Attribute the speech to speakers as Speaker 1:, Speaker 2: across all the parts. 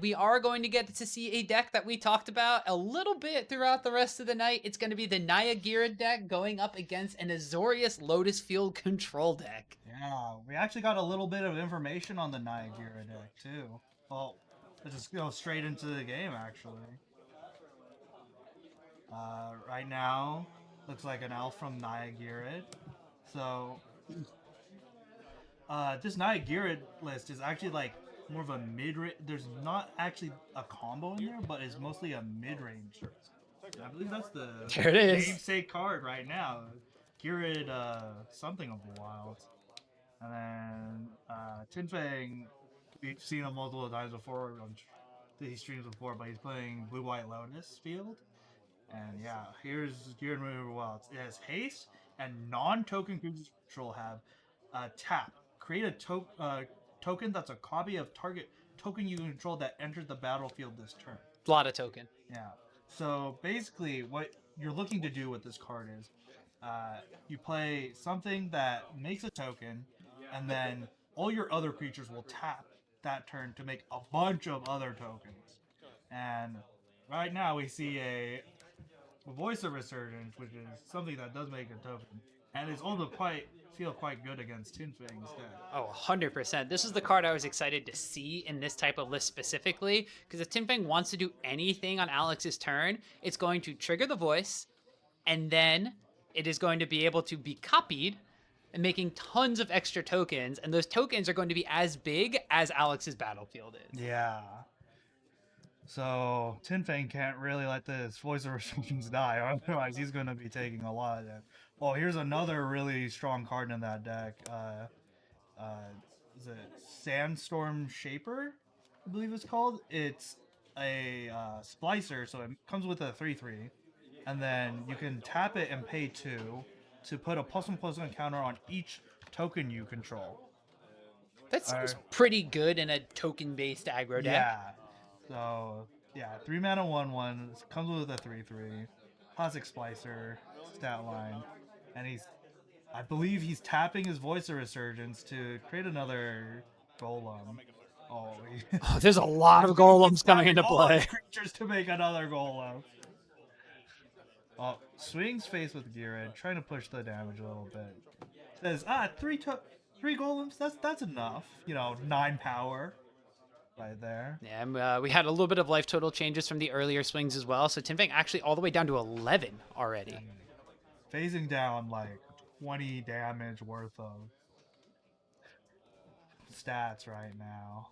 Speaker 1: We are going to get to see a deck that we talked about a little bit throughout the rest of the night. It's going to be the Naya Ghired deck going up against an Azorius Lotus Field control deck.
Speaker 2: Yeah, we actually got a little bit of information on the Naya Ghired deck too. Well, let's just go straight into the game actually. Right now, looks like an elf from Naya Ghired. So, this Naya Ghired list is actually like more of a mid-range. There's not actually a combo in there, but it's mostly a mid-range. I believe that's the
Speaker 1: There it is.
Speaker 2: namesake card right now. Ghired, something of the wild. And then Tinfang, we've seen him multiple times before on these streams before, but he's playing Blue White Lotus Field. And yeah, here's Ghired moving well. It has haste and non-token creatures control have tap. Create a token that's a copy of target token you control that enters the battlefield this turn.
Speaker 1: A lot of token.
Speaker 2: Yeah. So basically, what you're looking to do with this card is you play something that makes a token, and then all your other creatures will tap that turn to make a bunch of other tokens. And right now we see a Voice of Resurgence, which is something that does make a token, and it's also feel quite good against Tinfang's deck.
Speaker 1: Oh, 100%. This is the card I was excited to see in this type of list specifically, because if Tinfang wants to do anything on Alex's turn, it's going to trigger the voice, and then it is going to be able to be copied and making tons of extra tokens, and those tokens are going to be as big as Alex's battlefield is.
Speaker 2: Yeah. So Tinfang can't really let this Voice of Resurgence die, otherwise he's going to be taking a lot of that. Well, here's another really strong card in that deck. Is it Sandstorm Shaper? I believe it's called. It's a splicer, so it comes with a 3/3, and then you can tap it and pay 2 to put a +1/+1 counter on each token you control.
Speaker 1: That seems pretty good in a token-based aggro deck.
Speaker 2: Yeah. So yeah, 3 mana 1/1 comes with a 3/3, classic splicer stat line, and I believe he's tapping his Voice of Resurgence to create another Golem. Oh,
Speaker 1: There's a lot of golems coming into play.
Speaker 2: Creatures to make another Golem. Oh, swings face with Ghired, trying to push the damage a little bit. Says, three golems. That's enough. 9 power. Right there.
Speaker 1: Yeah, and, we had a little bit of life total changes from the earlier swings as well. So Tinfang actually all the way down to 11 already.
Speaker 2: Phasing down like 20 damage worth of stats right now.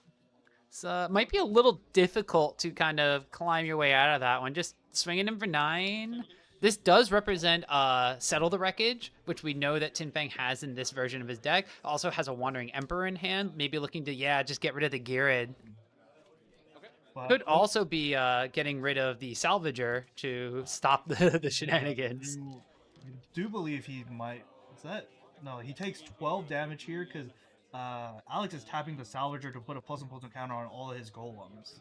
Speaker 1: So it might be a little difficult to kind of climb your way out of that one. Just swinging him for 9. This does represent Settle the Wreckage, which we know that Tinfang has in this version of his deck. Also has a Wandering Emperor in hand, maybe looking to, just get rid of the Ghired. Could also be getting rid of the Salvager to stop the shenanigans.
Speaker 2: I do believe he might. No, he takes 12 damage here because Alex is tapping the Salvager to put a +1/+1 counter on all of his Golems.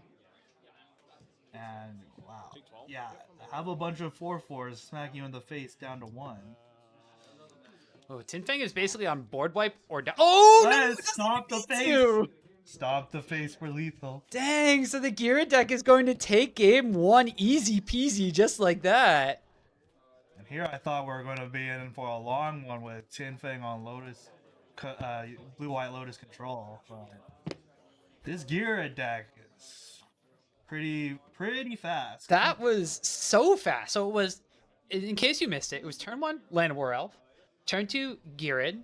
Speaker 2: And wow, yeah, have a bunch of 4/4s smack you in the face down to 1.
Speaker 1: Oh, Tinfang is basically on board wipe or down. Oh, no,
Speaker 2: stop the face! Stop the face for lethal.
Speaker 1: Dang, so the Ghired deck is going to take game 1 easy peasy just like that.
Speaker 2: And here I thought we were going to be in for a long one with Tinfang on Lotus, Blue White Lotus control. But this Ghired deck is pretty fast.
Speaker 1: That was so fast. So it was, in case you missed it was turn 1 Land of War Elf, turn 2 Ghired,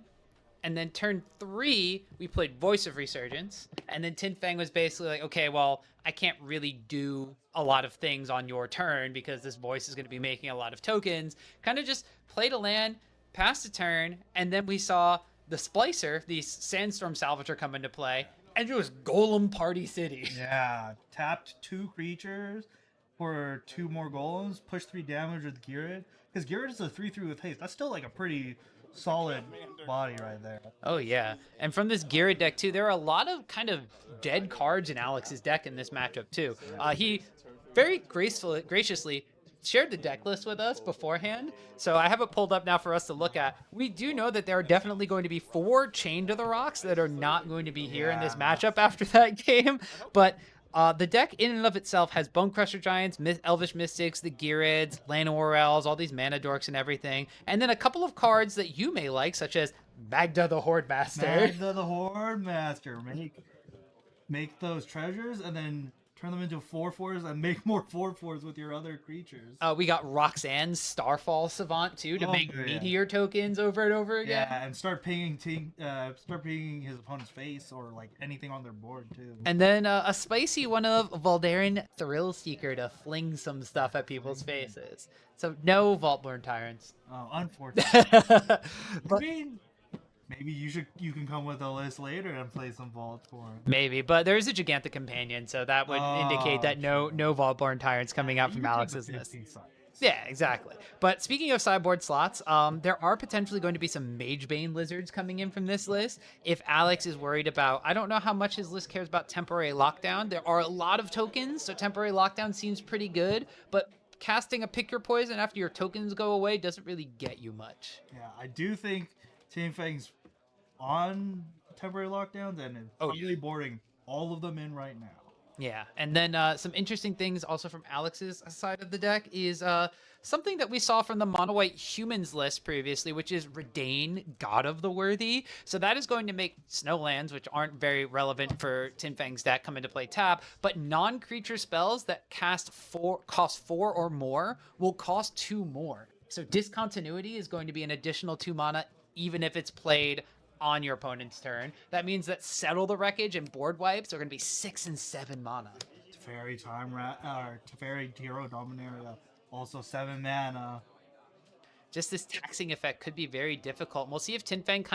Speaker 1: and then turn 3 we played Voice of Resurgence, and then Tinfang was basically like, okay, well, I can't really do a lot of things on your turn because this voice is going to be making a lot of tokens. Kind of just played a land, passed a turn, and then we saw the Splicer, the Sandstorm Salvager, come into play, and it was Golem Party City.
Speaker 2: Yeah, tapped 2 creatures for 2 more Golems, push 3 damage with Ghired, because Ghired is a 3/3 with haste. That's still like a pretty solid body right there.
Speaker 1: Oh yeah, and from this Ghired deck too, there are a lot of kind of dead cards in Alex's deck in this matchup too. He very graciously shared the deck list with us beforehand, so I have it pulled up now for us to look at. We do know that there are definitely going to be 4 Chained to the Rocks that are not going to be here in this matchup after that game, but The deck in and of itself has Bone Crusher Giants, Elvish Mystics, the Gyrids, Llanowar all these mana dorks and everything. And then a couple of cards that you may like, such as Magda the Horde Master.
Speaker 2: Magda the Horde Master. Make those treasures and then turn them into 4/4s and make more 4/4s with your other creatures.
Speaker 1: We got Roxanne's Starfall Savant too to make meteor tokens over and over again.
Speaker 2: Yeah, and start pinging his opponent's face or like anything on their board too.
Speaker 1: And then a spicy one of Valdarin Thrill Seeker to fling some stuff at people's faces. So no Vaultborn Tyrants.
Speaker 2: Oh, unfortunately. I mean, maybe you can come with a list later and play some Vaultborn.
Speaker 1: Maybe, but there is a Gigantic Companion, so that would indicate that no Vaultborn Tyrants coming out from Alex's list. Yeah, exactly. But speaking of sideboard slots, there are potentially going to be some Magebane Lizards coming in from this list. If Alex is worried about, I don't know how much his list cares about Temporary Lockdown. There are a lot of tokens, so Temporary Lockdown seems pretty good, but casting a Pick Your Poison after your tokens go away doesn't really get you much.
Speaker 2: Yeah, I do think Team Fang's on temporary lockdowns and is probably boarding all of them in right now.
Speaker 1: Yeah, and then some interesting things also from Alex's side of the deck is something that we saw from the Mono White Humans list previously, which is Redain, God of the Worthy. So that is going to make Snowlands, which aren't very relevant for Tin Fang's deck, come into play tap, but non-creature spells that cost 4 or more will cost 2 more. So Discontinuity is going to be an additional 2 mana, even if it's played on your opponent's turn. That means that Settle the Wreckage and Board Wipes are going to be 6 and 7 mana.
Speaker 2: Teferi Hero Dominaria, also 7 mana.
Speaker 1: Just this taxing effect could be very difficult. And we'll see if Tin Fang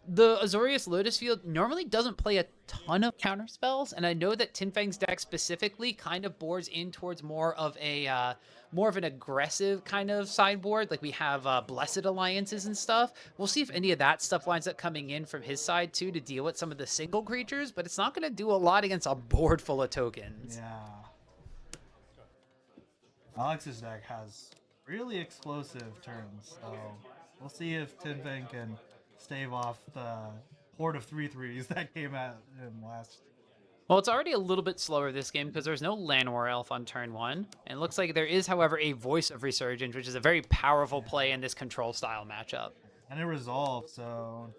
Speaker 1: the Azorius Lotus Field normally doesn't play a ton of counter spells, and I know that Tin Fang's deck specifically kind of bores in towards more of an aggressive kind of sideboard. Like we have Blessed Alliances and stuff. We'll see if any of that stuff winds up coming in from his side too to deal with some of the single creatures, but it's not going to do a lot against a board full of tokens.
Speaker 2: Yeah. Alex's deck has really explosive turns, so we'll see if Tin Fang can stave off the horde of 3/3s that came at him last.
Speaker 1: Well, it's already a little bit slower this game because there's no Llanowar Elf on turn 1. And it looks like there is, however, a Voice of Resurgence, which is a very powerful play in this control style matchup.
Speaker 2: And it resolved, so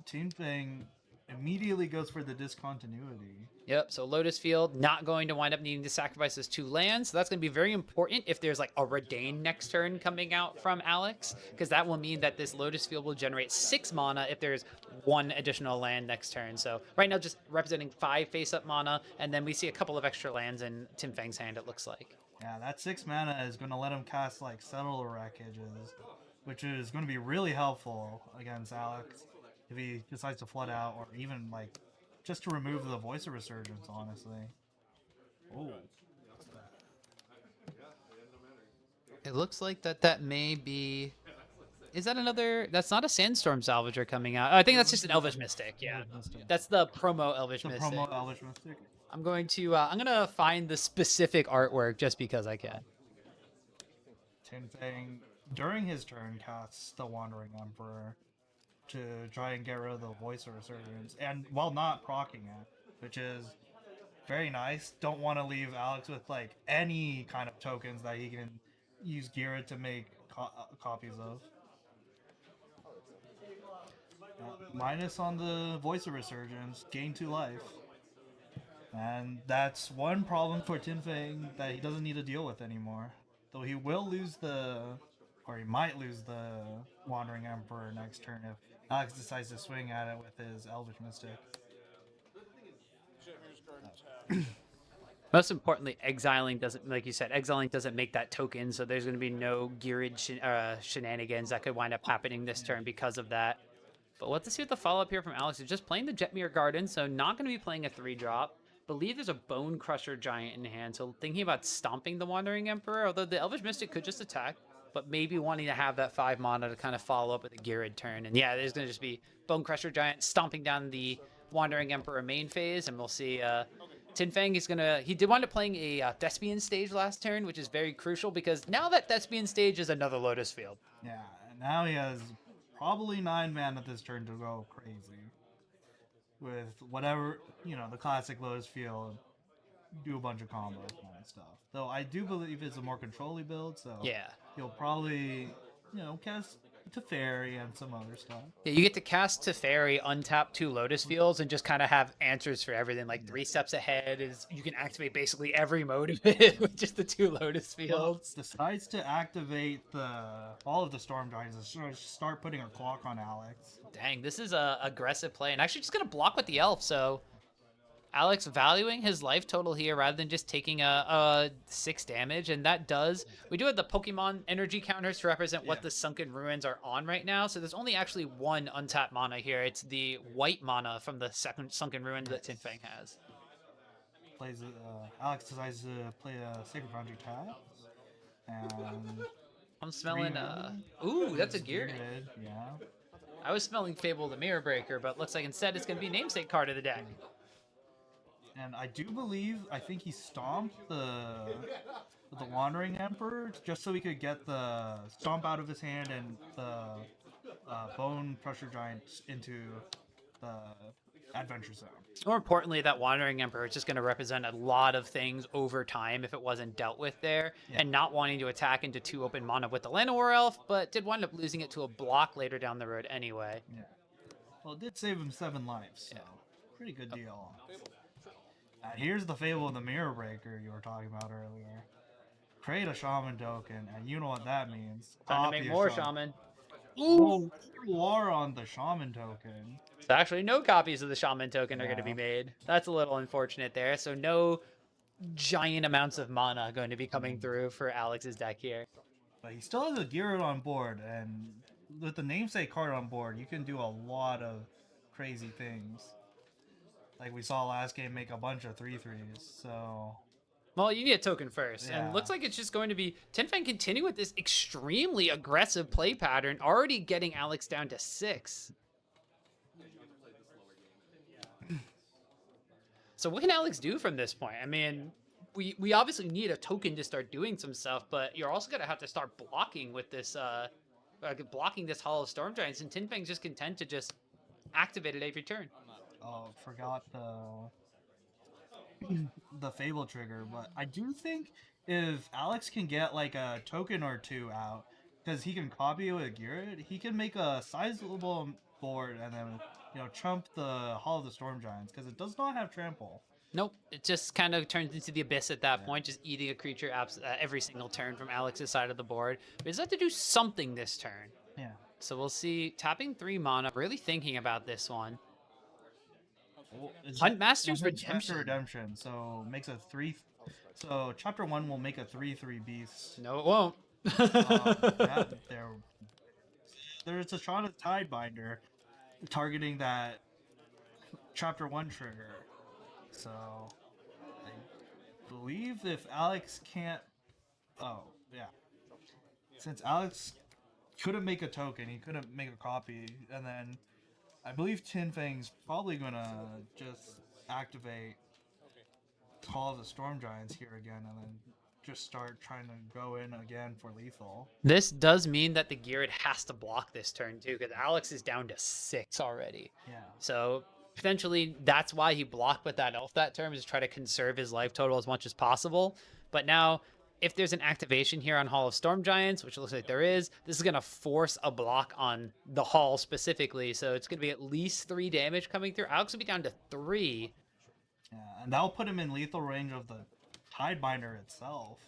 Speaker 2: Tin Fang immediately goes for the discontinuity.
Speaker 1: Yep, so Lotus Field not going to wind up needing to sacrifice those 2 lands. So that's going to be very important if there's like a Redain next turn coming out from Alex, because that will mean that this Lotus Field will generate 6 mana if there's 1 additional land next turn. So right now just representing 5 face-up mana, and then we see a couple of extra lands in Tin Fang's hand, it looks like.
Speaker 2: Yeah, that 6 mana is going to let him cast like Settle the Wreckages, which is going to be really helpful against Alex if he decides to flood out, or even like just to remove the Voice of Resurgence, honestly. Oh.
Speaker 1: It looks like that may be... Is that another... That's not a Sandstorm Salvager coming out. I think that's just an Elvish Mystic, yeah. That's the promo Elvish Mystic.
Speaker 2: The promo Elvish Mystic.
Speaker 1: I'm going to find the specific artwork just because I can.
Speaker 2: Tin Fang, during his turn, casts the Wandering Emperor to try and get rid of the Voice of Resurgence, and while not proccing it, which is very nice. Don't want to leave Alex with like any kind of tokens that he can use Ghired to make copies of. Minus on the Voice of Resurgence, gain 2 life. And that's one problem for Tin Fang that he doesn't need to deal with anymore. Though he will lose he might lose the Wandering Emperor next turn if Alex decides to swing at it with his Elvish Mystic.
Speaker 1: Most importantly, exiling doesn't, like you said, exiling doesn't make that token, so there's going to be no Ghired shenanigans that could wind up happening this turn because of that. But let's see what the follow-up here from Alex is. Just playing the Jetmir Garden, so not going to be playing a 3-drop. Believe there's a Bone Crusher Giant in hand, so thinking about stomping the Wandering Emperor, although the Elvish Mystic could just attack, but maybe wanting to have that 5 mana to kind of follow up with a Ghired turn. And yeah, there's going to just be Bone Crusher Giant stomping down the Wandering Emperor main phase, and we'll see Tin Fang is he did wind up playing a Thespian stage last turn, which is very crucial because now that Thespian stage is another Lotus Field.
Speaker 2: Yeah, and now he has probably 9 mana this turn to go crazy with whatever, the classic Lotus Field do a bunch of combos and stuff. Though I do believe it's a more controlly build, so
Speaker 1: Yeah.
Speaker 2: he'll probably, cast Teferi and some other stuff.
Speaker 1: Yeah, you get to cast Teferi, untap 2 Lotus fields, and just kind of have answers for everything. Like 3 steps ahead is you can activate basically every mode of it with just the 2 Lotus fields.
Speaker 2: Decides to activate all of the Storm Giants and start putting a clock on Alex.
Speaker 1: Dang, this is a aggressive play, and actually just gonna block with the elf. So Alex valuing his life total here rather than just taking a 6 damage, and that does. We do have the Pokemon energy counters to represent what the Sunken Ruins are on right now, so there's only actually one untapped mana here. It's the white mana from the second Sunken Ruins that Tinfang has.
Speaker 2: Alex decides to play a Sacred Foundry tap, and
Speaker 1: I'm smelling, ooh, that's a Ghired.
Speaker 2: Yeah.
Speaker 1: I was smelling Fable the Mirror Breaker, but looks like instead it's going to be Namesake card of the deck.
Speaker 2: And I do believe, I think he stomped the Wandering Emperor just so he could get the Stomp out of his hand and the Bone Crusher Giant into the Adventure Zone.
Speaker 1: More importantly, that Wandering Emperor is just going to represent a lot of things over time if it wasn't dealt with there, and not wanting to attack into 2 open mana with the Llanowar Elf, but did wind up losing it to a block later down the road anyway.
Speaker 2: Yeah. Well, it did save him 7 lives, so pretty good deal. And here's the Fable of the Mirror Breaker you were talking about earlier. Create a Shaman token, and you know what that means.
Speaker 1: Time to make more Shaman.
Speaker 2: Ooh, war on the Shaman token.
Speaker 1: So actually, no copies of the Shaman token are going to be made. That's a little unfortunate there. So no giant amounts of mana going to be coming through for Alex's deck here.
Speaker 2: But he still has a Ghired on board, and with the Namesake card on board, you can do a lot of crazy things. Like we saw last game, make a bunch of 3/3s, so...
Speaker 1: Well, you need a token first, and looks like it's just going to be Tinfang continue with this extremely aggressive play pattern, already getting Alex down to 6. So what can Alex do from this point? I mean, we obviously need a token to start doing some stuff, but you're also gonna have to start blocking with this blocking this Hall of Storm Giants, and Tinfang's just content to just activate it every turn.
Speaker 2: Oh, forgot the Fable trigger, but I do think if Alex can get like a token or 2 out, because he can copy it with Ghired, he can make a sizable board and then trump the Hall of the Storm Giants, because it does not have trample.
Speaker 1: Nope, it just kind of turns into the Abyss at that point, just eating a creature every single turn from Alex's side of the board. But he's have to do something this turn.
Speaker 2: Yeah.
Speaker 1: So we'll see. Tapping 3 mana, really thinking about this one. Huntmaster's
Speaker 2: Redemption. So makes a 3. So chapter 1 will make a 3/3 beast.
Speaker 1: No, it won't.
Speaker 2: There's a shot of Tidebinder targeting that chapter 1 trigger. So I believe if Alex can't, since Alex couldn't make a token, he couldn't make a copy, and then I believe Tinfang's probably gonna just activate Call of the Storm Giants here again, and then just start trying to go in again for lethal.
Speaker 1: This does mean that the Ghired has to block this turn too, because Alex is down to 6 already.
Speaker 2: Yeah.
Speaker 1: So potentially that's why he blocked with that elf that turn, is to try to conserve his life total as much as possible. But now, if there's an activation here on Hall of Storm Giants, which it looks like there is, this is going to force a block on the Hall specifically. So it's going to be at least 3 damage coming through. Alex will be down to 3.
Speaker 2: Yeah, and that'll put him in lethal range of the Tidebinder itself.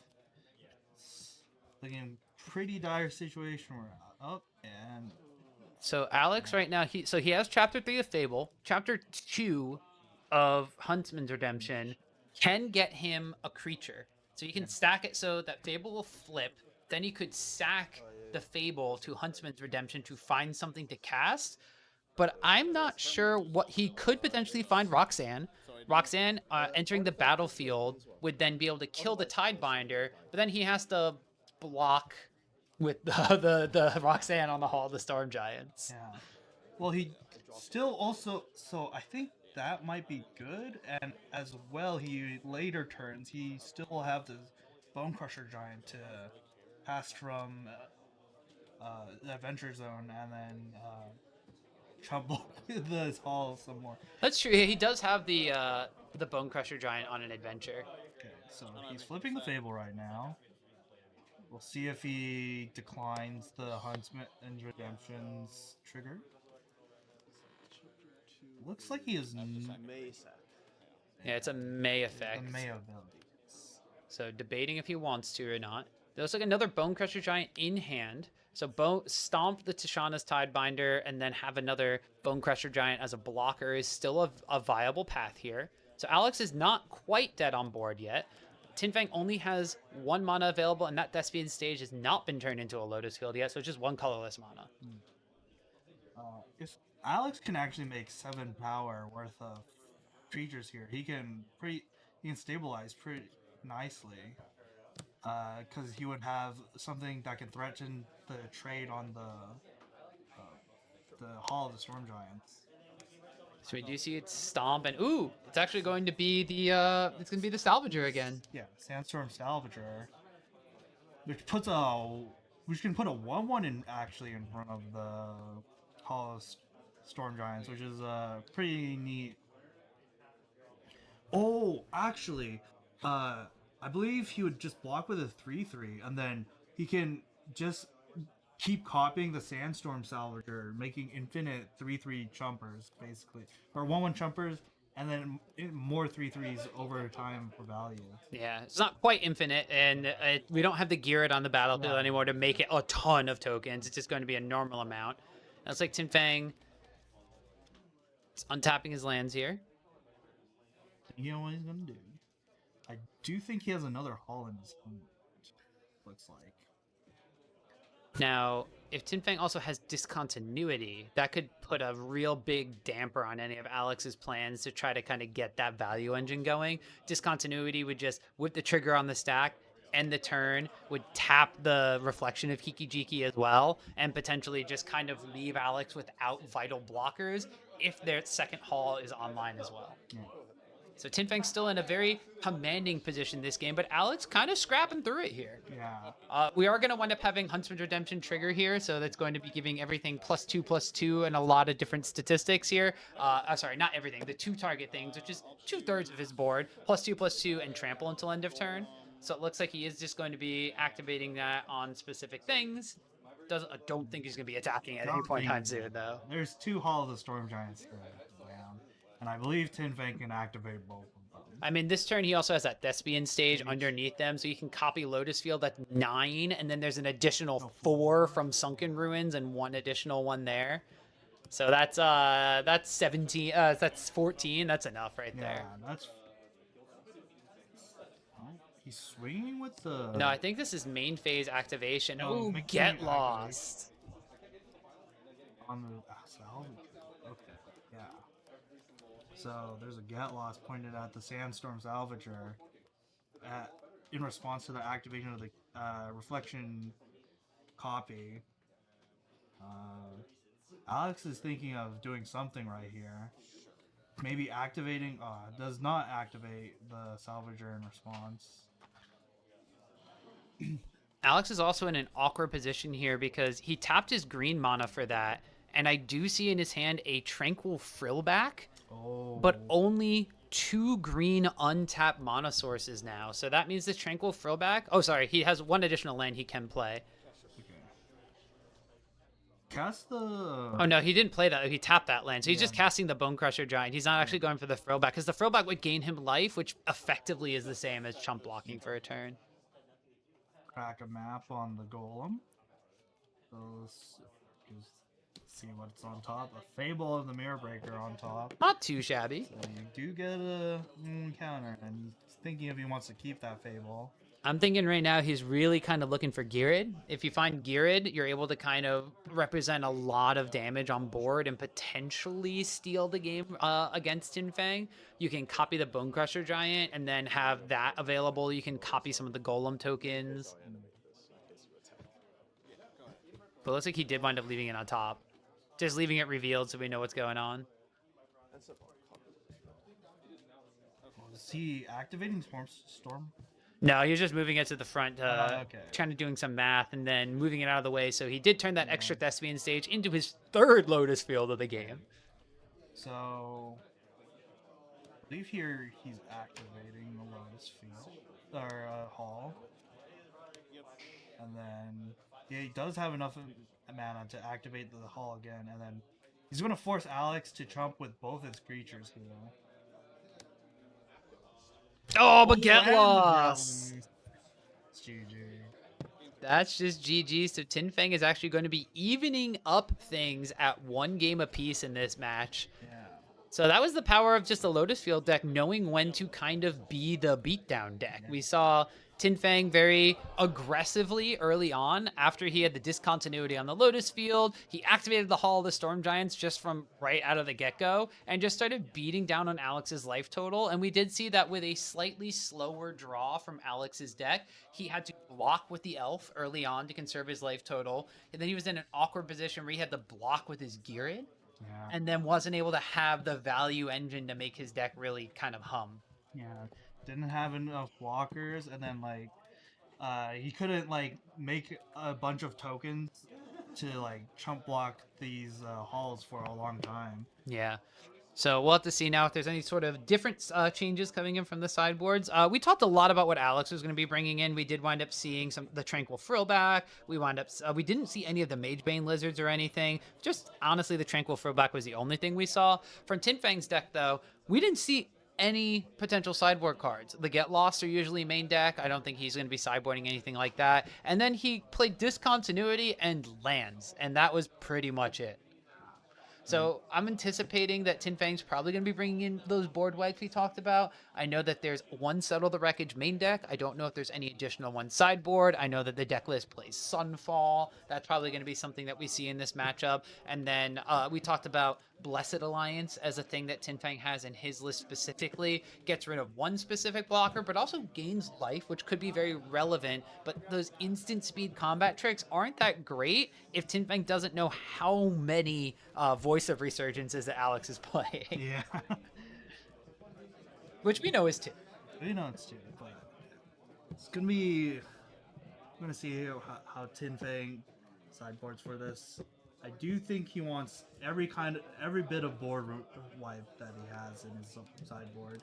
Speaker 2: It's looking pretty dire situation we're at. Oh, and...
Speaker 1: So Alex right now, he has Chapter 3 of Fable. Chapter 2 of Huntsman's Redemption can get him a creature. So you can stack it so that Fable will flip. Then you could sack the Fable to Huntsman's Redemption to find something to cast. But I'm not sure what he could potentially find. Roxanne. Roxanne entering the battlefield would then be able to kill the Tidebinder, but then he has to block with the Roxanne on the Hall of the Storm Giants.
Speaker 2: Yeah. Well, he still also... So I think that might be good, and as well, he later turns, he still will have the Bone Crusher Giant to pass from the Adventure Zone and then trouble with this hall some more.
Speaker 1: That's true. He does have the Bone Crusher Giant on an adventure.
Speaker 2: Okay, so he's flipping the Fable right now. We'll see if he declines the Huntsman and Redemption's trigger. Looks like he is
Speaker 1: Yeah, it's a May effect.
Speaker 2: the May ability.
Speaker 1: So debating if he wants to or not. There's like another Bone Crusher Giant in hand. So stomp the Tishana's Tidebinder and then have another Bone Crusher Giant as a blocker is still a viable path here. So Alex is not quite dead on board yet. Tinfang only has 1 mana available, and that Thespian stage has not been turned into a Lotus field yet, so it's just 1 colorless mana.
Speaker 2: If Alex can actually make 7 power worth of creatures here, he can stabilize pretty nicely. Because he would have something that can threaten the trade on the Hall of the Storm Giants.
Speaker 1: So we do see it stomp, and ooh, it's actually going to be the Salvager again.
Speaker 2: Yeah, Sandstorm Salvager, which can put a 1/1 in front of the Hall of Storm Giants, which is pretty neat. Oh, actually, I believe he would just block with a 3/3, and then he can just keep copying the Sandstorm Salvager, making infinite 3/3 chumpers, basically, or 1/1 chumpers, and then more 3/3s over time for value.
Speaker 1: Yeah, it's not quite infinite, and we don't have the Ghired on the battlefield anymore to make it a ton of tokens. It's just going to be a normal amount. That's like Tinfang. It's untapping his lands here.
Speaker 2: You know what he's gonna do? I do think he has another Hall in his hand. Looks like.
Speaker 1: Now, if Tinfang also has discontinuity, that could put a real big damper on any of Alex's plans to try to kind of get that value engine going. Discontinuity would just whip the trigger on the stack, end the turn, would tap the reflection of Kiki Jiki as well, and potentially just kind of leave Alex without vital blockers if their second hall is online as well.
Speaker 2: Yeah.
Speaker 1: So Tinfang's still in a very commanding position this game, but Alex kind of scrapping through it here.
Speaker 2: Yeah.
Speaker 1: We are going to wind up having Huntsman's Redemption trigger here, so that's going to be giving everything +2/+2 and a lot of different statistics here. Sorry, not everything. The 2 target things, which is 2/3 of his board, +2/+2 and trample until end of turn. So it looks like he is just going to be activating that on specific things. I don't think he's going to be attacking at any point in time soon, though.
Speaker 2: There's 2 Hall of the Storm Giants down, and I believe Tinfang can activate both of them.
Speaker 1: I mean, this turn he also has that Thespian stage underneath them, so you can copy Lotus Field at 9, and then there's an additional 4 from Sunken Ruins and 1 additional one there. So that's 17. That's 14. That's enough right there.
Speaker 2: Yeah, that's. Oh, he's swinging with the.
Speaker 1: No, I think this is main phase activation.
Speaker 2: Oh,
Speaker 1: Oh,
Speaker 2: make
Speaker 1: get
Speaker 2: sure you
Speaker 1: lost.
Speaker 2: On the salvage. Okay, yeah. So there's a get lost pointed at the Sandstorm Salvager in response to the activation of the reflection copy. Alex is thinking of doing something right here. Maybe activating. Does not activate the Salvager in response.
Speaker 1: Alex is also in an awkward position here because he tapped his green mana for that, and I do see in his hand a Tranquil Frillback, but only 2 green untapped mana sources now. So that means the Tranquil Frillback. Oh, sorry, he has 1 additional land he can play.
Speaker 2: Cast the.
Speaker 1: Oh no, he didn't play that. He tapped that land, so he's just casting the Bone Crusher Giant. He's not actually going for the Frillback because the Frillback would gain him life, which effectively is the same as chump blocking for a turn.
Speaker 2: Crack a map on the Golem. So let's just see what's on top. A Fable of the Mirror Breaker on top.
Speaker 1: Not too shabby.
Speaker 2: So you do get a counter, and he's thinking if he wants to keep that Fable.
Speaker 1: I'm thinking right now he's really kind of looking for Ghired. If you find Ghired, you're able to kind of represent a lot of damage on board and potentially steal the game against Tinfang. You can copy the Bone Crusher Giant and then have that available. You can copy some of the Golem tokens. But it looks like he did wind up leaving it on top. Just leaving it revealed so we know what's going on.
Speaker 2: Is he activating Storm?
Speaker 1: No, he was just moving it to the front,
Speaker 2: Okay.
Speaker 1: trying to doing some math, and then moving it out of the way. So he did turn that
Speaker 2: Yeah.
Speaker 1: extra thespian stage into his third Lotus field of the game.
Speaker 2: So, I believe here he's activating the Lotus field or hall, and then yeah, he does have enough mana to activate the hall again, and then he's gonna force Alex to trump with both his creatures here.
Speaker 1: Oh, but get
Speaker 2: and the
Speaker 1: loss.
Speaker 2: Growlers. It's GG.
Speaker 1: That's just GG. So Tin Fang is actually going to be evening up things at 1 game apiece in this match.
Speaker 2: Yeah.
Speaker 1: So that was the power of just the Lotus Field deck, knowing when to kind of be the beatdown deck. We saw Tin Fang very aggressively early on after he had the discontinuity on the Lotus Field. He activated the Hall of the Storm Giants just from right out of the get-go and just started beating down on Alex's life total. And we did see that with a slightly slower draw from Alex's deck, he had to block with the Elf early on to conserve his life total. And then he was in an awkward position where he had to block with his Ghired.
Speaker 2: Yeah.
Speaker 1: And then wasn't able to have the value engine to make his deck really kind of hum.
Speaker 2: Yeah. Didn't have enough blockers, and then like he couldn't like make a bunch of tokens to like chump block these halls for a long time.
Speaker 1: Yeah. So we'll have to see now if there's any sort of different changes coming in from the sideboards. We talked a lot about what Alex was going to be bringing in. We did wind up seeing the Tranquil Frill back. We didn't see any of the Magebane Lizards or anything. Just honestly, the Tranquil Frill back was the only thing we saw. From Tin Fang's deck, though, we didn't see any potential sideboard cards. The Get Lost are usually main deck. I don't think he's going to be sideboarding anything like that. And then he played Discontinuity and Lands, and that was pretty much it. So I'm anticipating that Tin Fang's probably going to be bringing in those board wipes we talked about. I know that there's one Settle the Wreckage main deck. I don't know if there's any additional one sideboard. I know that the deck list plays Sunfall. That's probably going to be something that we see in this matchup. And then we talked about Blessed Alliance as a thing that Tin Fang has in his list specifically. Gets rid of one specific blocker, but also gains life, which could be very relevant. But those instant speed combat tricks aren't that great if Tin Fang doesn't know how many Voice of Resurgences that Alex is playing.
Speaker 2: Yeah.
Speaker 1: Which we know is 2.
Speaker 2: We know it's 2, but it's gonna be. I'm gonna see how Tin Fang sideboards for this. I do think he wants every bit of board wipe that he has in his sideboard.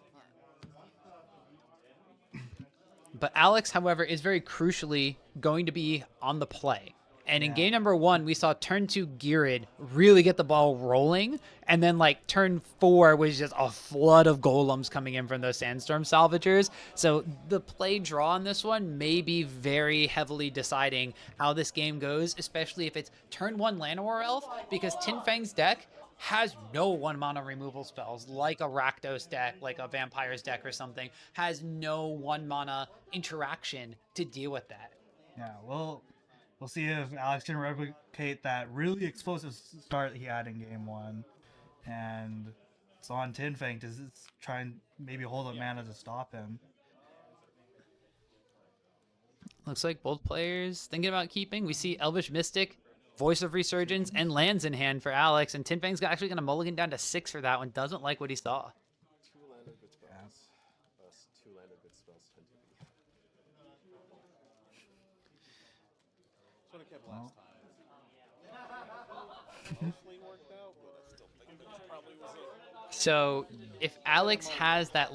Speaker 1: But Alex, however, is very crucially going to be on the play. And in game number 1, we saw turn 2 Ghired really get the ball rolling. And then like turn 4 was just a flood of golems coming in from those Sandstorm Salvagers. So the play draw on this one may be very heavily deciding how this game goes, especially if it's turn 1 Llanowar Elf, because Tin Fang's deck has no 1 mana removal spells like a Rakdos deck, like a Vampire's deck or something, has no 1 mana interaction to deal with that.
Speaker 2: Yeah, well, we'll see if Alex can replicate that really explosive start he had in game 1. And it's on Tin Fang to try and maybe hold up mana to stop him.
Speaker 1: Looks like both players thinking about keeping. We see Elvish Mystic, Voice of Resurgence, and Lands in hand for Alex. And Tin Fang's actually going to mulligan down to 6 for that one. Doesn't like what he saw.
Speaker 3: 2 landed good spells. 2 landed good spells tend to be. That's what I kept last time. Mostly worked out, but I still think that probably was it.
Speaker 1: So if Alex has that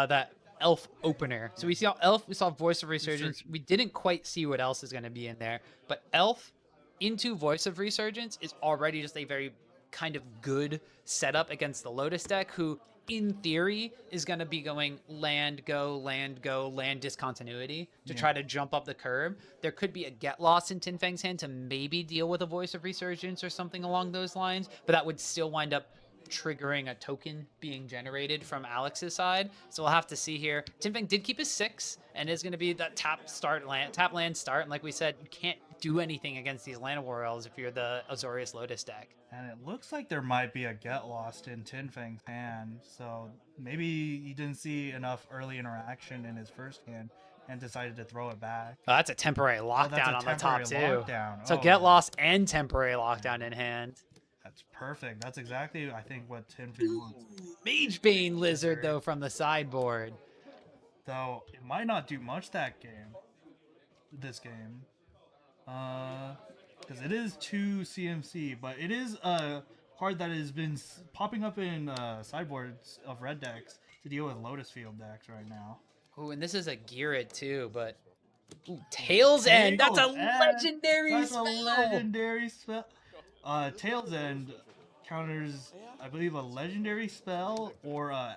Speaker 1: that Elf opener, so we saw Elf, we saw Voice of Resurgence. We didn't quite see what else is going to be in there, but Elf into Voice of Resurgence is already just a very kind of good setup against the Lotus deck, who in theory is going to be going land, go, land discontinuity to try to jump up the curve. There could be a Get Lost in Tin Fang's hand to maybe deal with a Voice of Resurgence or something along those lines, but that would still wind up triggering a token being generated from Alex's side. So we'll have to see here. Tin Fang did keep his 6 and is going to be that tap land start. And like we said, you can't do anything against these Llanowar Elves if you're the Azorius Lotus deck.
Speaker 2: And it looks like there might be a Get Lost in Tin Fang's hand, so maybe he didn't see enough early interaction in his first hand and decided to throw it back.
Speaker 1: Oh, that's a temporary lockdown on the top too.
Speaker 2: Lockdown.
Speaker 1: So Get Lost and temporary lockdown in hand.
Speaker 2: That's perfect. That's exactly, I think, what Tin Fang wants.
Speaker 1: Magebane Lizard, though, from the sideboard.
Speaker 2: though it might not do much this game. Because it is 2 CMC, but it is a card that has been popping up in sideboards of red decks to deal with Lotus Field decks right now.
Speaker 1: Ooh, and this is a Ghired too, but ooh, Tails End. That's a
Speaker 2: Tails End!
Speaker 1: legendary
Speaker 2: That's
Speaker 1: spell.
Speaker 2: a legendary spell. Tails End counters, I believe, a legendary spell or a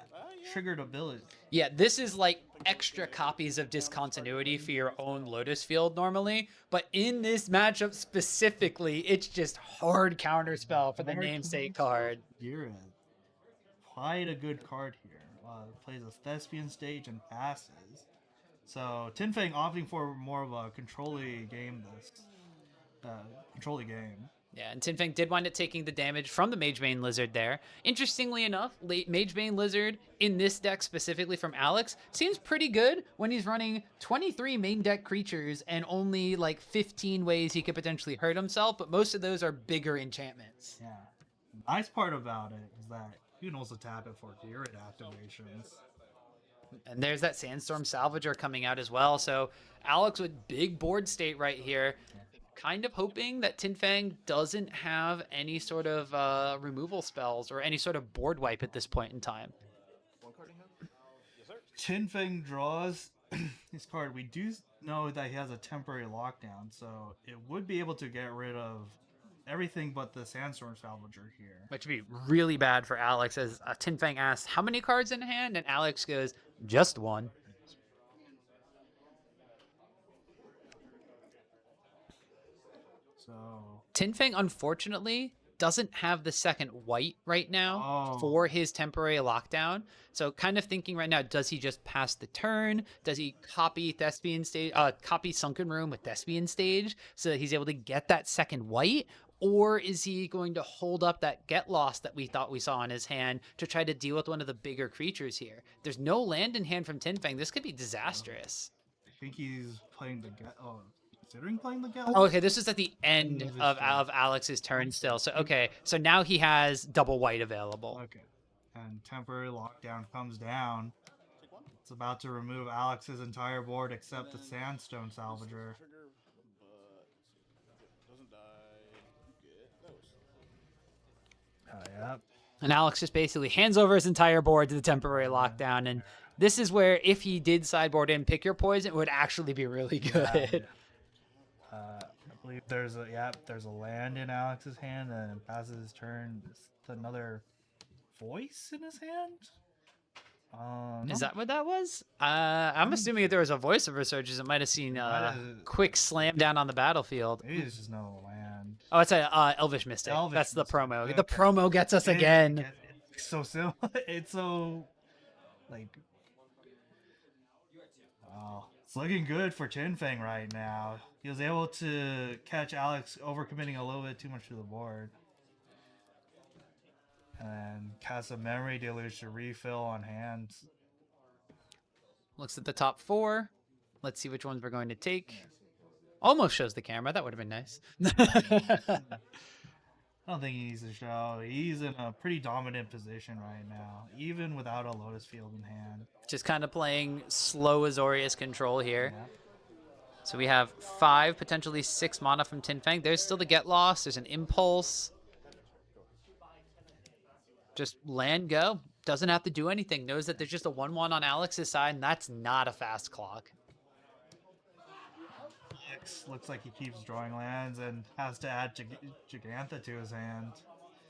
Speaker 2: triggered ability.
Speaker 1: Yeah, this is like extra copies of discontinuity for your own Lotus Field normally, but in this matchup specifically, it's just hard counter spell for the namesake card.
Speaker 2: Ghired. Quite a good card here. Plays a Thespian stage and passes. So Tinfang opting for more of a control-y game
Speaker 1: Yeah, and Tinfang did wind up taking the damage from the Magebane Lizard there. Interestingly enough, Magebane Lizard in this deck specifically from Alex seems pretty good when he's running 23 main deck creatures and only like 15 ways he could potentially hurt himself, but most of those are bigger enchantments.
Speaker 2: Yeah. Nice part about it is that you can also tap it for Ghired activations.
Speaker 1: And there's that Sandstorm Salvager coming out as well. So Alex with big board state right here. Kind of hoping that Tinfang doesn't have any sort of removal spells or any sort of board wipe at this point in time.
Speaker 2: Tinfang draws his card. We do know that he has a temporary lockdown, so it would be able to get rid of everything but the Sandstorm Salvager here.
Speaker 1: Which would be really bad for Alex, as Tinfang asks, how many cards in hand? And Alex goes, just one.
Speaker 2: So
Speaker 1: Tinfang, unfortunately, doesn't have the second white right now for his temporary lockdown. So kind of thinking right now, does he just pass the turn? Does he copy Thespian stage, copy Sunken Room with Thespian stage so that he's able to get that second white? Or is he going to hold up that Get Lost that we thought we saw in his hand to try to deal with one of the bigger creatures here? There's no land in hand from Tinfang. This could be disastrous.
Speaker 2: I think he's playing the considering playing the Get
Speaker 1: Oh, okay, this is at the end of Alex's turn still. So, okay, so now he has double white available.
Speaker 2: Okay. And temporary lockdown comes down. It's about to remove Alex's entire board except the Sandstone Salvager. Yep.
Speaker 1: And Alex just basically hands over his entire board to the temporary lockdown. And this is where, if he did sideboard in Pick Your Poison, it would actually be really good.
Speaker 2: I believe there's a land in Alex's hand, and passes his turn. Another voice in his hand.
Speaker 1: Is that what that was? I'm assuming if there was a voice of Resurgence, it might have seen quick slam down on the battlefield.
Speaker 2: Maybe it's just no land.
Speaker 1: Oh, it's a Elvish Mystic. That's the promo.
Speaker 2: Okay.
Speaker 1: The promo gets us again.
Speaker 2: It's so simple. It's so like. Oh, it's looking good for Tinfang right now. He was able to catch Alex overcommitting a little bit too much to the board. And cast a Memory Deluge to refill on hand.
Speaker 1: Looks at the top four. Let's see which ones we're going to take. Almost shows the camera. That would have been nice.
Speaker 2: I don't think he needs to show. He's in a pretty dominant position right now, even without a Lotus Field in hand.
Speaker 1: Just kind of playing slow Azorius control here.
Speaker 2: Yeah.
Speaker 1: So we have 5, potentially 6 mana from Tinfang. There's still the Get Lost. There's an Impulse. Just land, go. Doesn't have to do anything. Knows that there's just a 1/1 on Alex's side, and that's not a fast clock.
Speaker 2: Alex looks like he keeps drawing lands and has to add Gigantha to his hand.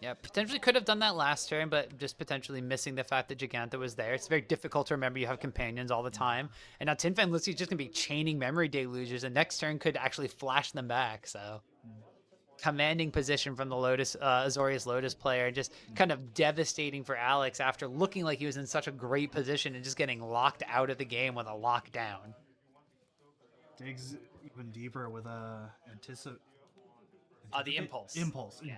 Speaker 1: Yeah, potentially could have done that last turn, but just potentially missing the fact that Gigantha was there. It's very difficult to remember you have companions all the time. And now Tinfang looks like he's just going to be chaining Memory Deluges, and next turn could actually flash them back, so... Commanding position from the Lotus, Azorius Lotus player, just kind of devastating for Alex after looking like he was in such a great position and just getting locked out of the game with a lockdown.
Speaker 2: Digs even deeper with a
Speaker 1: The Impulse.
Speaker 2: Impulse.
Speaker 1: Yeah.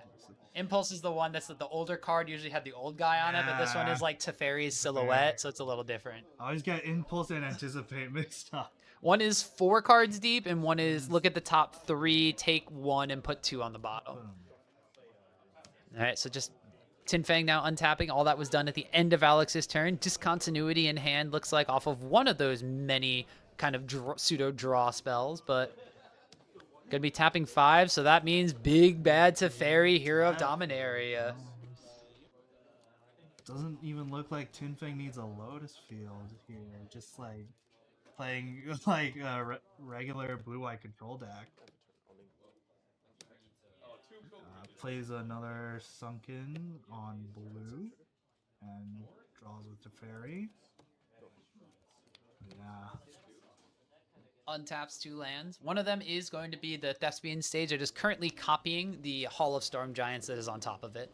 Speaker 1: Impulse is the one that's the older card. Usually had the old guy on it, but this one is like Teferi's silhouette, so it's a little different.
Speaker 2: I always get Impulse and Anticipate mixed up.
Speaker 1: One is 4 cards deep, and one is look at the top 3, take 1, and put 2 on the bottom. All right, so just Tin Fang now untapping. All that was done at the end of Alex's turn. Discontinuity in hand looks like off of one of those many kind of pseudo draw spells, but gonna be tapping 5, so that means big bad Teferi, Hero of Dominaria.
Speaker 2: Doesn't even look like Tin Fang needs a Lotus field here. Just like playing like a regular blue-white control deck. Plays another Sunken on blue and draws with Teferi. Yeah.
Speaker 1: Untaps 2 lands. One of them is going to be the Thespian stage. It is currently copying the Hall of Storm Giants that is on top of it.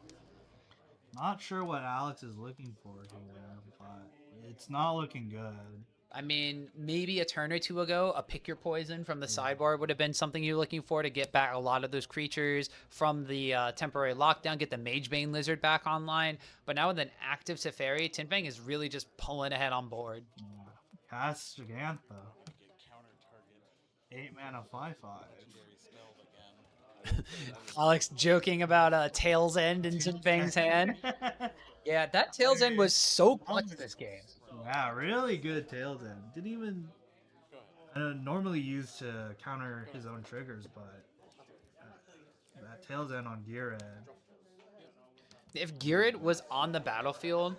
Speaker 2: Not sure what Alex is looking for here, but it's not looking good.
Speaker 1: I mean, maybe a turn or two ago, a Pick Your Poison from the sideboard would have been something you're looking for to get back a lot of those creatures from the temporary lockdown, get the Magebane Lizard back online. But now with an active Teferi, Tin Fang is really just pulling ahead on board.
Speaker 2: Cast Gigantha. 8 mana 5/5.
Speaker 1: Alex joking about Tail's End in Tin Fang's hand. Yeah, that Tail's End was so clutch this game.
Speaker 2: Yeah, really good Tail's End. Didn't even normally used to counter his own triggers, but that Tail's End on Ghired.
Speaker 1: If Ghired was on the battlefield,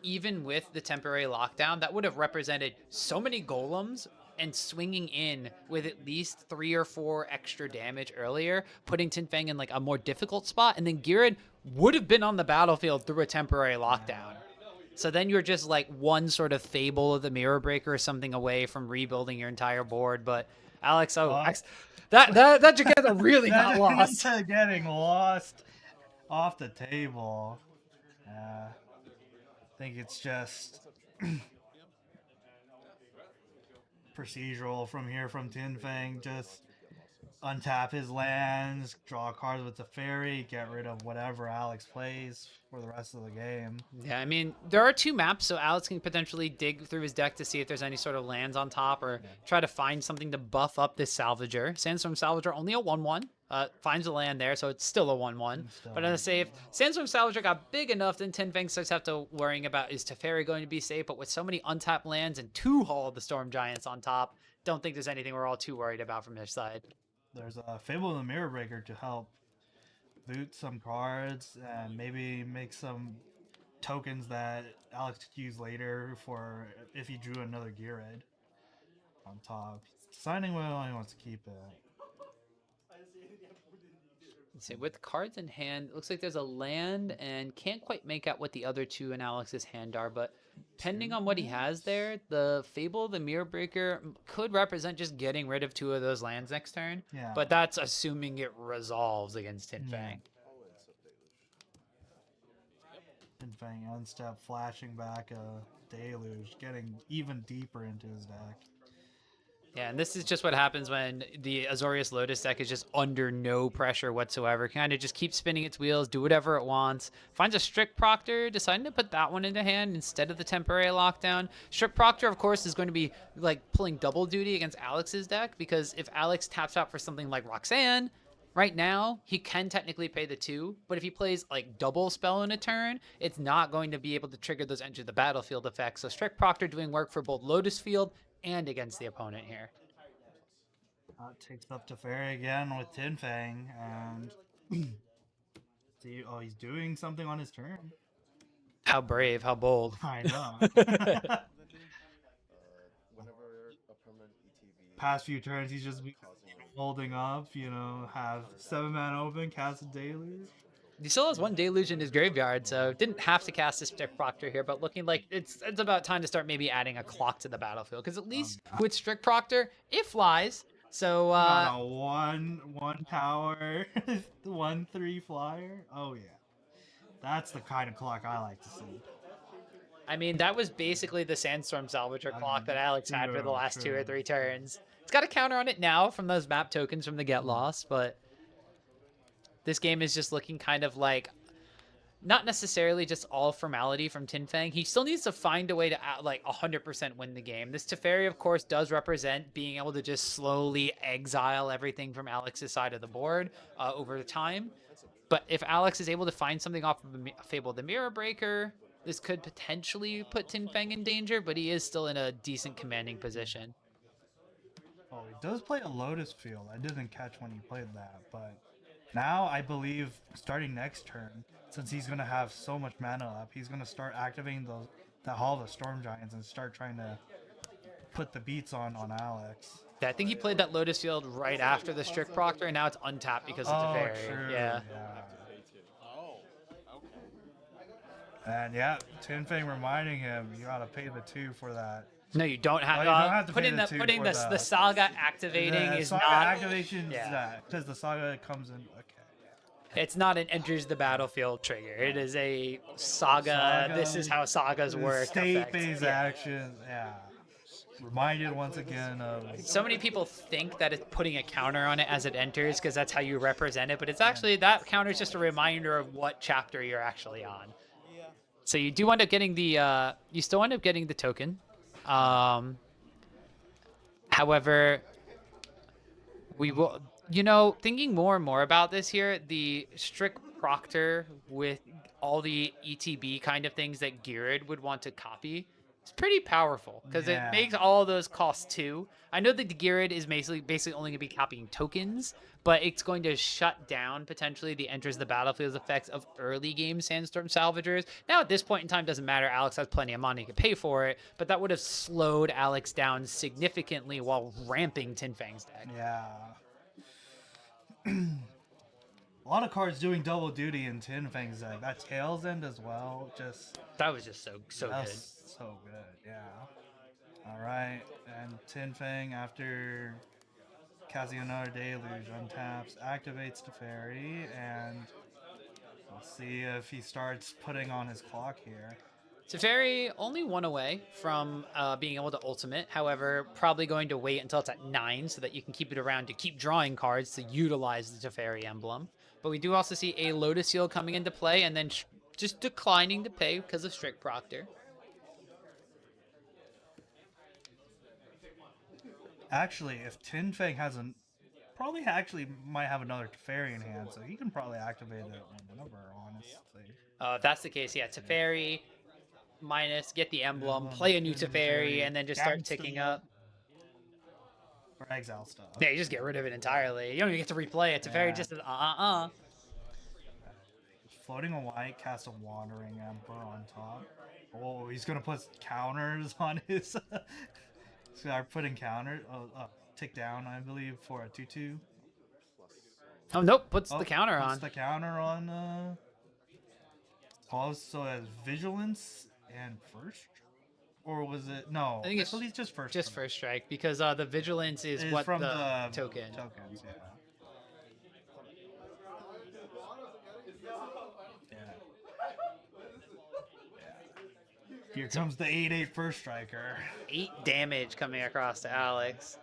Speaker 1: even with the temporary lockdown, that would have represented so many golems and swinging in with at least 3 or 4 extra damage earlier, putting Tin Fang in like a more difficult spot, and then Ghired would have been on the battlefield through a temporary lockdown. So then you're just like one sort of Fable of the Mirror Breaker or something away from rebuilding your entire board. But Alex, that Gigantha really got lost.
Speaker 2: Getting lost off the table. I think it's just procedural from here from Tin Fang. Just untap his lands, draw cards with the Teferi, get rid of whatever Alex plays for the rest of the game.
Speaker 1: Yeah, I mean, there are 2 maps, so Alex can potentially dig through his deck to see if there's any sort of lands on top or try to find something to buff up this Salvager. Sandstorm Salvager, only a 1/1. Finds a land there, so it's still a 1/1. But I'm going to say if Sandstorm Salvager got big enough, then Tin Fang starts have to worrying about is Teferi going to be safe. But with so many untapped lands and 2 Hall of the Storm Giants on top, don't think there's anything we're all too worried about from their side.
Speaker 2: There's a Fable of the Mirror Breaker to help loot some cards and maybe make some tokens that Alex could use later for if he drew another Ghired on top. He's deciding whether he wants to keep it.
Speaker 1: See, with cards in hand, it looks like there's a land and can't quite make out what the other 2 in Alex's hand are, but depending on what he has there, the Fable, the Mirror Breaker could represent just getting rid of 2 of those lands next turn.
Speaker 2: Yeah.
Speaker 1: But that's assuming it resolves against Tin Fang.
Speaker 2: Tin Fang unstep, flashing back a Deluge, getting even deeper into his deck.
Speaker 1: Yeah, and this is just what happens when the Azorius Lotus deck is just under no pressure whatsoever. Kind of just keeps spinning its wheels, do whatever it wants. Finds a Strict Proctor, deciding to put that one into hand instead of the temporary lockdown. Strict Proctor, of course, is going to be like pulling double duty against Alex's deck, because if Alex taps out for something like Roxanne, right now, he can technically pay the 2, but if he plays like double spell in a turn, it's not going to be able to trigger those enter the battlefield effects. So Strict Proctor doing work for both Lotus Field and against the opponent here.
Speaker 2: Takes up Teferi again with Tin Fang, and see, he's doing something on his turn.
Speaker 1: How brave, how bold.
Speaker 2: I know. Past few turns, he's just holding up, have 7 mana open, cast a Deluge.
Speaker 1: He still has 1 Deluge in his graveyard, so didn't have to cast a Strict Proctor here, but looking like it's about time to start maybe adding a clock to the battlefield, because at least with Strict Proctor, it flies. So
Speaker 2: one power, 1/3 flyer. Oh yeah, that's the kind of clock I like to see.
Speaker 1: I mean, that was basically the Sandstorm Salvager clock that Alex had for the last 2 or 3 turns. It's got a counter on it now from those map tokens from the Get Lost, but this game is just looking kind of like not necessarily just all formality from Tin Fang. He still needs to find a way to like 100% win the game. This Teferi, of course, does represent being able to just slowly exile everything from Alex's side of the board over time. But if Alex is able to find something off of Fable the Mirror Breaker, this could potentially put Tin Fang in danger, but he is still in a decent commanding position.
Speaker 2: Oh, he does play a Lotus field. I didn't catch when he played that, but now I believe starting next turn, since he's gonna have so much mana left, he's gonna start activating the Hall of the Storm Giants and start trying to put the beats on Alex.
Speaker 1: Yeah, I think he played that Lotus field right after the Strict Proctor, and now it's untapped because of
Speaker 2: Oh,
Speaker 1: Teferi.
Speaker 2: true.
Speaker 1: Yeah.
Speaker 2: And yeah, Tin Fang reminding him, you gotta pay the 2 for that.
Speaker 1: No, you don't have,
Speaker 2: you don't have to pay
Speaker 1: putting
Speaker 2: the
Speaker 1: the
Speaker 2: 2
Speaker 1: putting
Speaker 2: for
Speaker 1: the saga activating is
Speaker 2: saga
Speaker 1: not
Speaker 2: activation.
Speaker 1: yeah.
Speaker 2: That because the saga comes in. Okay.
Speaker 1: It's not an enters the battlefield trigger. It is a saga. This is how sagas work.
Speaker 2: State-based actions. Yeah. Reminded once again of.
Speaker 1: So many people think that it's putting a counter on it as it enters because that's how you represent it, but it's actually that counter is just a reminder of what chapter you're actually on. So you do end up getting the you still end up getting the token. However, we will, thinking more and more about this here, the strict proctor with all the ETB kind of things that Ghired would want to copy is pretty powerful because it makes all those cost 2. I know that the Ghired is basically only going to be copying tokens, but it's going to shut down potentially the enters the battlefield effects of early game Sandstorm Salvagers. Now at this point in time, doesn't matter. Alex has plenty of money to pay for it, but that would have slowed Alex down significantly while ramping Tin Fang's deck.
Speaker 2: Yeah. A lot of cards doing double duty in Tin Fang's deck. That Tails End as well.
Speaker 1: That was just so good.
Speaker 2: So good, yeah. Alright, and Tin Fang after casting another Deluge untaps, activates Teferi, and we'll see if he starts putting on his clock here.
Speaker 1: Teferi only 1 away from being able to ultimate. However, probably going to wait until it's at 9 so that you can keep it around to keep drawing cards to utilize the Teferi emblem. But we do also see a Lotus Seal coming into play and then just declining to pay because of Strict Proctor.
Speaker 2: Actually, if Tin Fang hasn't, probably actually might have another Teferi in hand, so he can probably activate it whenever, honestly.
Speaker 1: If that's the case, yeah, Teferi minus, get the emblem, play a new Teferi, and then just start ticking up.
Speaker 2: Or exile stuff.
Speaker 1: Yeah, you just get rid of it entirely. You don't even get to replay it. Teferi just says,
Speaker 2: Floating a white, cast a Wandering Emperor on top. Oh, he's gonna put counters on his. Start putting counters. Tick down, I believe, for a 2/2.
Speaker 1: Oh nope, puts the counter on.
Speaker 2: Puts the counter on. Also has Vigilance and First, or was it no?
Speaker 1: I think it's
Speaker 2: just First.
Speaker 1: Just First Strike because the Vigilance is what
Speaker 2: from
Speaker 1: the token.
Speaker 2: Tokens, yeah. Here comes the 8/8 First Striker.
Speaker 1: 8 damage coming across to Alex.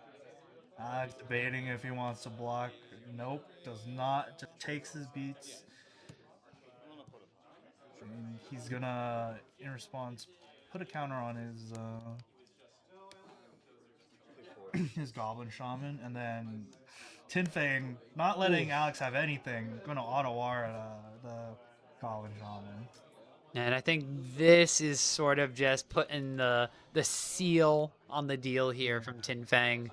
Speaker 2: Alex debating if he wants to block. Nope, does not. Just takes his beats. And he's gonna, in response, put a counter on his his Goblin Shaman, and then Tin Fang, not letting Alex have anything, gonna auto-war the Goblin Shaman.
Speaker 1: And I think this is sort of just putting the seal on the deal here from Tin Fang.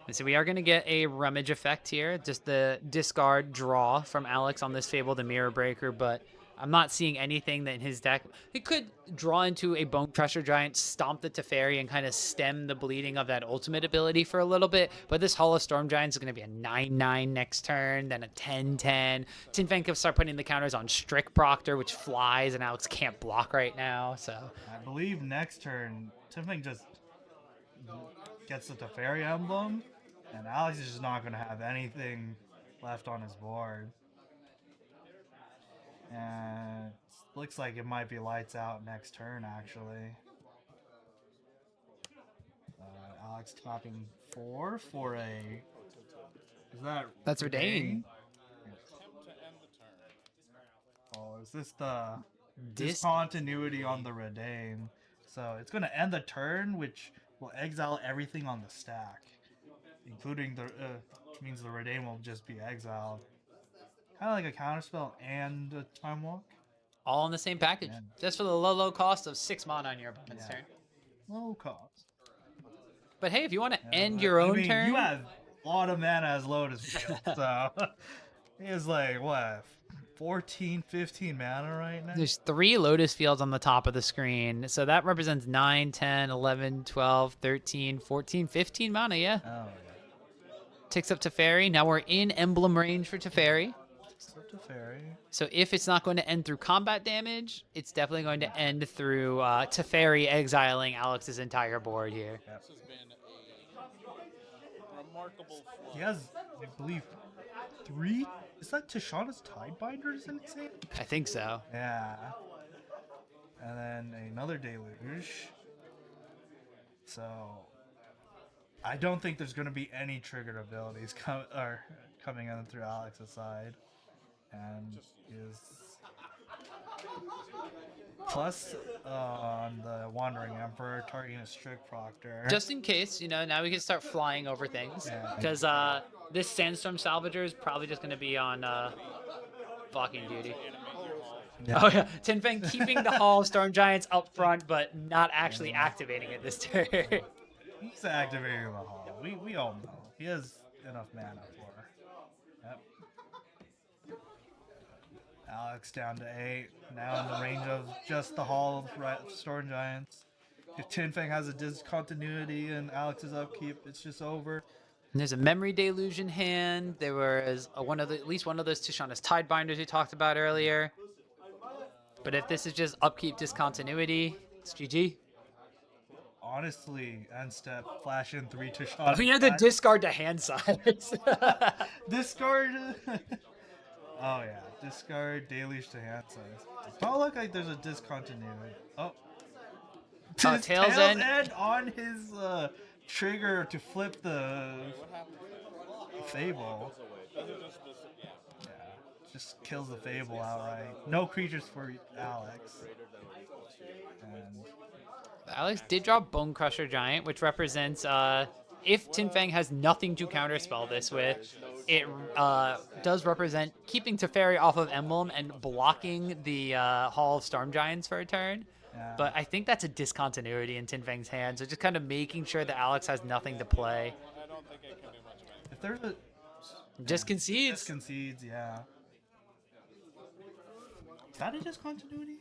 Speaker 1: And so we are going to get a rummage effect here, just the discard draw from Alex on this Fable, the Mirror Breaker, but I'm not seeing anything that in his deck. It could draw into a Bone Crusher Giant, stomp the Teferi, and kind of stem the bleeding of that ultimate ability for a little bit. But this Hall of Storm Giant is going to be a 9/9 next turn, then a 10/10. Tin Fang can start putting the counters on Strict Proctor, which flies, and Alex can't block right now. So
Speaker 2: I believe next turn, Tin Fang just gets the Teferi emblem, and Alex is just not going to have anything left on his board. And looks like it might be lights out next turn, actually. Alex topping 4 for a. Is that?
Speaker 1: That's Redain.
Speaker 2: Oh, is this the discontinuity on the Redain? So it's going to end the turn, which will exile everything on the stack, including the. Which means the Redain will just be exiled. kind of like a counterspell and a time walk.
Speaker 1: All in the same package.
Speaker 2: Yeah.
Speaker 1: Just for the low cost of 6 mana on your opponent's
Speaker 2: Yeah.
Speaker 1: turn.
Speaker 2: Low cost.
Speaker 1: But hey, if you want to
Speaker 2: Yeah,
Speaker 1: end
Speaker 2: but,
Speaker 1: your own
Speaker 2: I mean,
Speaker 1: turn,
Speaker 2: you have a lot of mana as Lotus Field, so he has like what, 14, 15 mana right now.
Speaker 1: there's 3 Lotus Fields on the top of the screen. So that represents 9, 10, 11, 12, 13, 14, 15 mana, yeah.
Speaker 2: Oh yeah.
Speaker 1: Ticks up Teferi. Now we're in emblem range for Teferi.
Speaker 2: So Teferi.
Speaker 1: So if it's not going to end through combat damage, it's definitely going to end through Teferi exiling Alex's entire board here.
Speaker 2: Yep.
Speaker 4: This has been a remarkable flow.
Speaker 2: He has, I believe, 3. Is that Tishana's Tidebinders in his hand?
Speaker 1: I think so.
Speaker 2: Yeah. And then another Deluge. So I don't think there's going to be any triggered abilities coming in through Alex's side. And is plus on the Wandering Emperor targeting a Strict Proctor.
Speaker 1: Just in case, now we can start flying over things.
Speaker 2: Yeah.
Speaker 1: Because this Sandstorm Salvager is probably just going to be on blocking duty.
Speaker 2: Yeah.
Speaker 1: Oh yeah, Tinfang keeping the Hall of Storm Giants up front, but not actually activating it this turn.
Speaker 2: He's activating the Hall. We all know he has enough mana for her. Yep. Alex down to 8. Now in the range of just the Hall of Storm Giants. If Tinfang has a discontinuity and Alex's upkeep, it's just over.
Speaker 1: And there's a Memory Deluge in hand. There was at least one of those Tishana's Tidebinders we talked about earlier. But if this is just upkeep discontinuity, it's GG.
Speaker 2: Honestly, end step, flash in 3 Tishana.
Speaker 1: We had to discard the hand size.
Speaker 2: Discard. Oh yeah, discard deluge to hand size. Does not look like there's a discontinuity. Oh. His
Speaker 1: Tails End.
Speaker 2: on his trigger to flip the Fable. Yeah, just kills the Fable outright. No creatures for Alex. And
Speaker 1: Alex did draw Bone Crusher Giant, which represents if Tinfang has nothing to counterspell this with, it does represent keeping Teferi off of Emblem and blocking the Hall of Storm Giants for a turn.
Speaker 2: yeah.
Speaker 1: But I think that's a discontinuity in Tinfang's hand, so just kind of making sure that Alex has nothing to play.
Speaker 4: I don't think it can do much of anything.
Speaker 2: If there's a
Speaker 1: Just concedes.
Speaker 2: just concedes, yeah. Is that a discontinuity?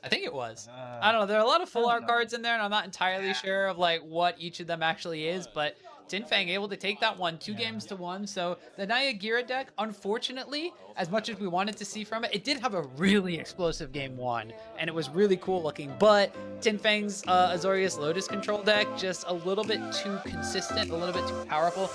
Speaker 1: I think it was. I don't know. There are a lot of full
Speaker 2: I
Speaker 1: art
Speaker 2: don't know.
Speaker 1: cards in there, and I'm not entirely sure of like what each of them actually is. But Tinfang able to take that one 2 games to 1. So the Naya Ghired deck, unfortunately, as much as we wanted to see from it, it did have a really explosive game 1, and it was really cool looking. But Tinfang's Azorius Lotus control deck just a little bit too consistent, a little bit too powerful.